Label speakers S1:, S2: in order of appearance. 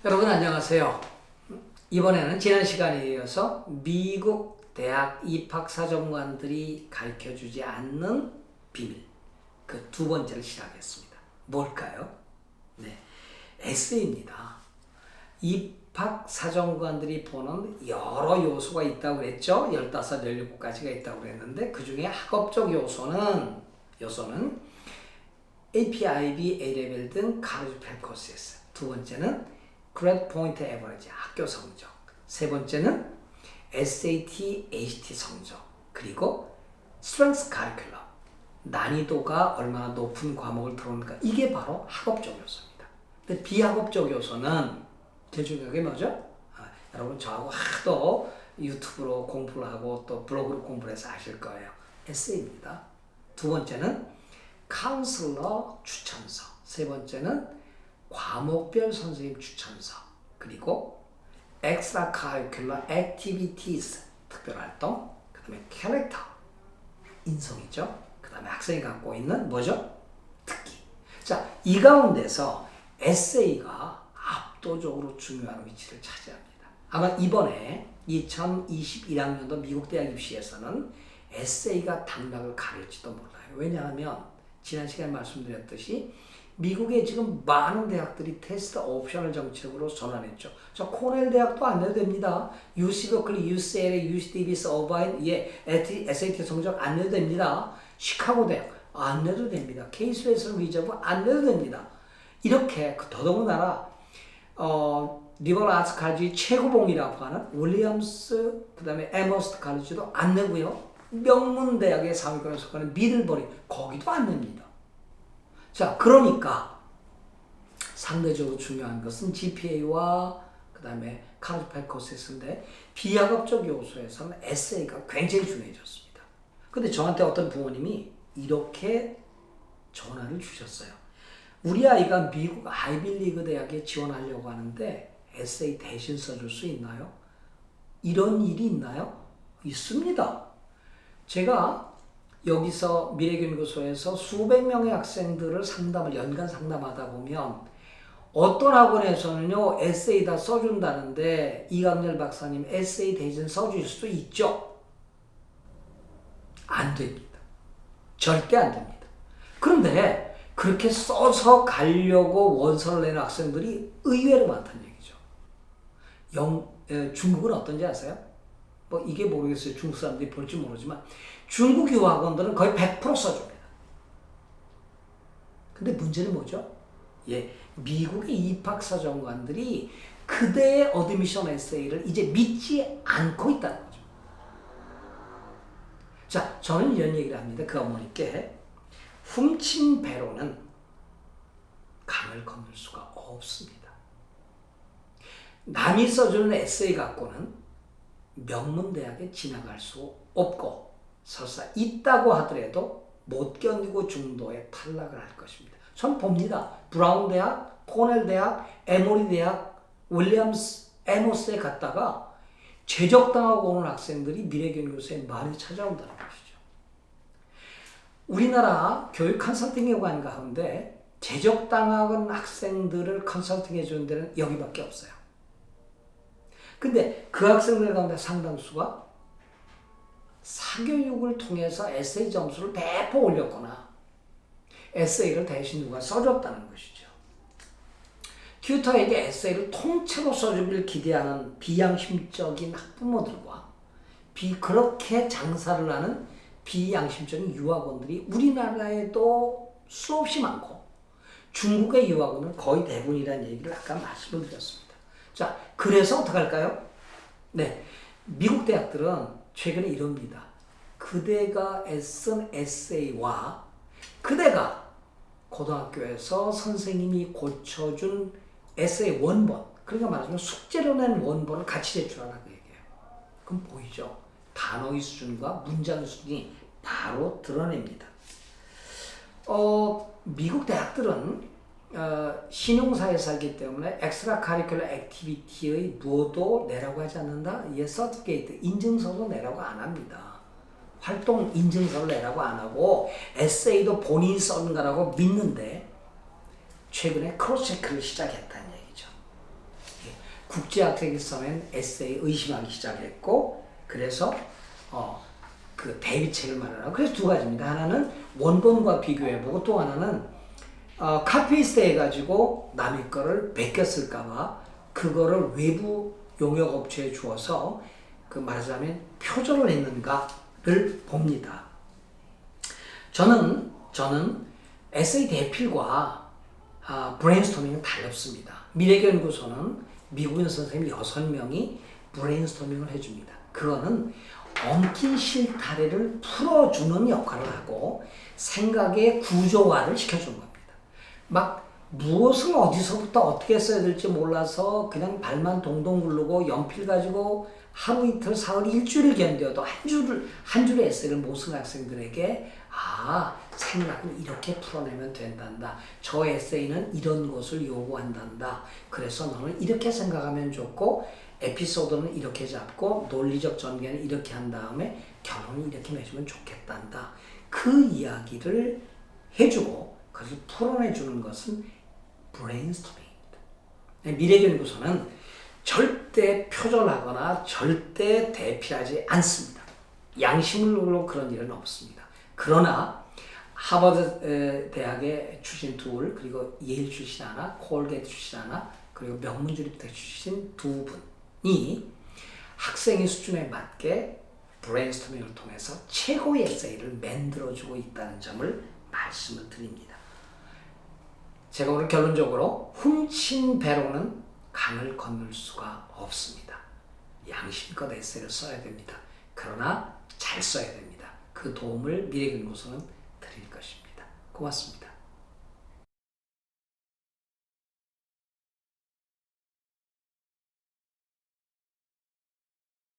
S1: 여러분 안녕하세요. 이번에는 지난 시간에 이어서 미국 대학 입학사정관들이 가르쳐주지 않는 비밀, 그 두 번째를 시작했습니다. 뭘까요? 네, 에세이입니다. 입학사정관들이 보는 여러 요소가 있다고 그랬죠? 15, 17가지가 있다고 그랬는데 그 중에 학업적 요소는 APIB, A레벨 등 카레지 프랩 코스였어요. 두 번째는 Grade Point Average, 학교 성적. 세 번째는 SAT, ACT 성적. 그리고 Strength Curriculum, 난이도가 얼마나 높은 과목을 들어오는가. 이게 바로 학업적 요소입니다. 근데 비학업적 요소는 제일 중요한 게 뭐죠? 여러분 저하고 하도 유튜브로 공부를 하고 또 블로그로 공부를 해서 아실 거예요. 에세이입니다. 두 번째는 카운슬러 추천서. 세 번째는 과목별 선생님 추천서. 그리고 extra curricular activities, 특별활동. 그 다음에 캐릭터, 인성이죠. 그 다음에 학생이 갖고 있는 뭐죠? 특기. 자, 이 가운데서 에세이가 압도적으로 중요한 위치를 차지합니다. 아마 이번에 2021학년도 미국 대학 입시에서는 에세이가 당락을 가릴지도 몰라요. 왜냐하면 지난 시간에 말씀드렸듯이 미국에 지금 많은 대학들이 테스트 옵셔널 정책으로 전환했죠. 저 코넬 대학도 안 내도 됩니다. UC 버클리, UCLA, UC 데이비스, 어바인, SAT 성적 안 내도 됩니다. 시카고 대학 안 내도 됩니다. 케이스 웨스턴 리저브 안 내도 됩니다. 이렇게 더더군다나 리버럴 아츠 칼리지 최고봉이라고 하는 윌리엄스, 그 다음에 에머스트 칼리지도 안 내고요. 명문 대학의 상위권에 속하는 미들버리 거기도 안 냅니다. 자, 그러니까 상대적으로 중요한 것은 GPA와 그 다음에 카레지 프랩 코스인데 비학업적 요소에서는 에세이가 굉장히 중요해졌습니다. 근데 저한테 어떤 부모님이 이렇게 전화를 주셨어요. 우리 아이가 미국 아이빌리그 대학에 지원하려고 하는데 에세이 대신 써줄 수 있나요? 이런 일이 있나요? 있습니다. 제가 여기서 미래교육연구소에서 수백 명의 학생들을 연간 상담하다 보면 어떤 학원에서는요 에세이 다 써준다는데 이강렬 박사님 에세이 대신 써줄 수도 있죠? 안 됩니다. 절대 안 됩니다. 그런데 그렇게 써서 가려고 원서를 내는 학생들이 의외로 많다는 얘기죠. 중국은 어떤지 아세요? 뭐 이게 모르겠어요. 중국 사람들이 볼지 모르지만 중국 유학원들은 거의 100% 써줍니다. 근데 문제는 뭐죠? 미국의 입학사정관들이 그대의 어드미션 에세이를 이제 믿지 않고 있다는 거죠. 자, 저는 이런 얘기를 합니다. 그 어머니께 훔친 배로는 강을 건널 수가 없습니다. 남이 써주는 에세이 갖고는 명문대학에 진학할 수 없고 설사 있다고 하더라도 못 견디고 중도에 탈락을 할 것입니다. 전 봅니다. 브라운 대학, 코넬 대학, 에모리 대학, 윌리엄스, 에모스에 갔다가 제적당하고 오는 학생들이 미래교육연구소에 많이 찾아온다는 것이죠. 우리나라 교육 컨설팅 기관 가운데 제적당한 학생들을 컨설팅해 주는 데는 여기밖에 없어요. 근데 그 학생들 가운데 상당수가 사교육을 통해서 에세이 점수를 대폭 올렸거나 에세이를 대신 누가 써줬다는 것이죠. 튜터에게 에세이를 통째로 써주길 기대하는 비양심적인 학부모들과 그렇게 장사를 하는 비양심적인 유학원들이 우리나라에도 수없이 많고 중국의 유학원은 거의 대부분이라는 얘기를 아까 말씀을 드렸습니다. 자, 그래서 어떡할까요? 네, 미국 대학들은 최근에 이럽니다. 그대가 애쓴 에세이와 그대가 고등학교에서 선생님이 고쳐준 에세이 원본, 그러니까 말하자면 숙제로 낸 원본을 같이 제출하라고 얘기해요. 그럼 보이죠? 단어의 수준과 문장의 수준이 바로 드러냅니다. 미국 대학들은 신용사에 살기 때문에 엑스트라 카리큘러 액티비티의 무엇도 내라고 하지 않는다. 서티피케이트, 인증서도 내라고 안 합니다. 활동 인증서를 내라고 안 하고 에세이도 본인이 써는 거라고 믿는데 최근에 크로스 체크를 시작했다는 얘기죠. 국제학생이 쓰면 에세이 의심하기 시작했고 그래서 그 대비책을 마련하고 그래서 두 가지입니다. 하나는 원본과 비교해보고 또 하나는 카피스트 해가지고 남의 거를 베꼈을까봐 그거를 외부 용역업체에 주어서 그 말하자면 표절을 했는가를 봅니다. 저는 에세이 대필과 브레인스토밍은 달랐습니다. 미래연구소는 미국인 선생님 6명이 브레인스토밍을 해줍니다. 그거는 엉킨 실타래를 풀어주는 역할을 하고 생각의 구조화를 시켜주는 겁니다. 막 무엇을 어디서부터 어떻게 써야 될지 몰라서 그냥 발만 동동 굴르고 연필 가지고 하루 이틀 사흘 일주일을 견뎌도 한 줄의 에세이를 못 쓴 학생들에게 생각을 이렇게 풀어내면 된단다. 저 에세이는 이런 것을 요구한단다. 그래서 너는 이렇게 생각하면 좋고 에피소드는 이렇게 잡고 논리적 전개는 이렇게 한 다음에 결론을 이렇게 내주면 좋겠단다. 그 이야기를 해주고 그것을 풀어내주는 것은 브레인스토밍입니다. 미래연구소는 절대 표절하거나 절대 대피하지 않습니다. 양심으로 그런 일은 없습니다. 그러나 하버드 대학의 출신 둘 그리고 예일 출신 하나, 콜게이트 출신 하나 그리고 명문주립대 출신 두 분이 학생의 수준에 맞게 브레인스토밍을 통해서 최고의 에세이를 만들어주고 있다는 점을 말씀을 드립니다. 제가 오늘 결론적으로 훔친 배로는 강을 건널 수가 없습니다. 양심껏 에세이를 써야 됩니다. 그러나 잘 써야 됩니다. 그 도움을 미래연구소는 드릴 것입니다. 고맙습니다.